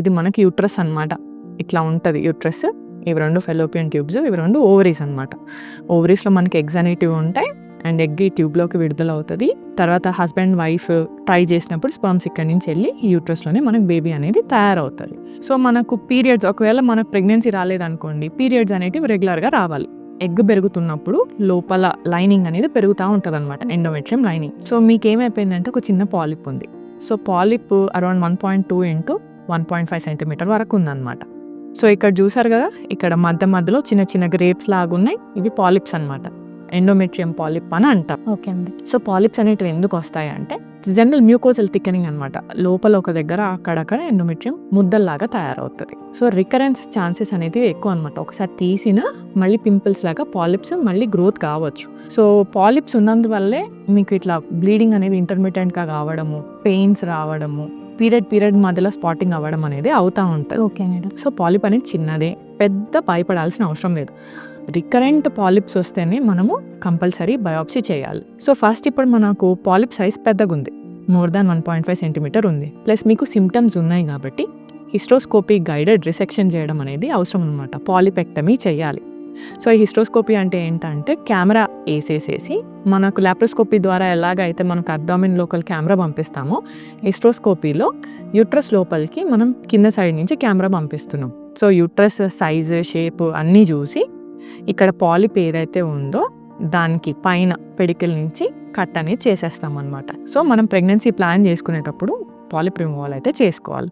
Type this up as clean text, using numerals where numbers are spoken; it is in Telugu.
ఇది మనకి యూట్రస్ అనమాట. ఇట్లా ఉంటుంది యూట్రస్. ఇవి 2 ఫెలోపియన్ ట్యూబ్స్, ఇవి 2 ఓవరీస్ అనమాట. ఓవరీస్లో మనకి ఎగ్స్ అనేటివి ఉంటాయి అండ్ ఎగ్ ఈ ట్యూబ్లోకి విడుదల అవుతుంది. తర్వాత హస్బెండ్ వైఫ్ ట్రై చేసినప్పుడు స్పర్మ్స్ ఇక్కడి నుంచి వెళ్ళి ఈ యూట్రస్లోనే మనకు బేబీ అనేది తయారవుతుంది. సో మనకు పీరియడ్స్, ఒకవేళ మనకు ప్రెగ్నెన్సీ రాలేదనుకోండి, పీరియడ్స్ అనేటివి రెగ్యులర్గా రావాలి. ఎగ్ పెరుగుతున్నప్పుడు లోపల లైనింగ్ అనేది పెరుగుతూ ఉంటుంది అనమాట, ఎండోమెట్రియం లైనింగ్. సో మీకు ఏమైపోయిందంటే ఒక చిన్న పాలిప్ ఉంది. So polyp around 1.2 into 1.5 centimetre వరకు ఉందన్నమాట. సో ఇక్కడ చూసారు కదా, ఇక్కడ మధ్యలో చిన్న చిన్న గ్రేప్స్ లాగా ఉన్నాయి. ఇవి పాలిప్స్ అనమాట, ఎండోమెట్రియం పాలిప్ అని అంటాం. ఓకే అండి. సో పాలిప్స్ అనేటివి ఎందుకు వస్తాయి అంటే జనరల్ మ్యూకోజల్ థిక్కెనింగ్ అనమాట. లోపల ఒక దగ్గర అక్కడక్కడ ఎండోమెట్రియం ముద్దల్లాగా తయారవుతుంది. సో రికరెన్స్ ఛాన్సెస్ అనేది ఎక్కువ అనమాట. ఒకసారి తీసిన మళ్ళీ పింపుల్స్ లాగా పాలిప్స్ మళ్ళీ గ్రోత్ కావచ్చు. సో పాలిప్స్ ఉన్నందువల్లే మీకు ఇట్లా బ్లీడింగ్ అనేది ఇంటర్మిటెంట్గా కావడము, పెయిన్స్ రావడము, పీరియడ్ మధ్యలో స్పాటింగ్ అవ్వడం అనేది అవుతూ ఉంటుంది. Okay madam. సో పాలిప్ అనేది చిన్నదే, పెద్ద భయపడాల్సిన అవసరం లేదు. రికరెంట్ పాలిప్స్ వస్తేనే మనము కంపల్సరీ బయాప్సీ చేయాలి. సో ఫస్ట్ ఇప్పుడు మనకు పాలిప్ సైజ్ పెద్దగా ఉంది, మోర్ దాన్ 1.5 సెంటీమీటర్ ఉంది. ప్లస్ మీకు సిమ్టమ్స్ ఉన్నాయి కాబట్టి హిస్టోస్కోపీ గైడెడ్ రిసెక్షన్ చేయడం అనేది అవసరం అనమాట. పాలిపెక్టమీ చేయాలి. సో ఈ హిస్టోస్కోపీ అంటే ఏంటంటే కెమెరా వేసేసేసి మనకు లాప్రోస్కోపీ ద్వారా ఎలాగైతే మనకు అబ్డామిన్ లోకల్ కెమెరా పంపిస్తామో, హిస్టోస్కోపీలో యూట్రస్ లోపలికి మనం కింద సైడ్ నుంచి కెమెరా పంపిస్తున్నాం. సో యూట్రస్ సైజ్, షేప్ అన్నీ చూసి ఇక్కడ పాలిప్ ఏదైతే ఉందో దానికి పైన పెడికల్ నుంచి కట్ అనేది చేసేస్తాం అనమాట. సో మనం ప్రెగ్నెన్సీ ప్లాన్ చేసుకునేటప్పుడు పాలిప్ రిమూవల్ అయితే చేసుకోవాలి.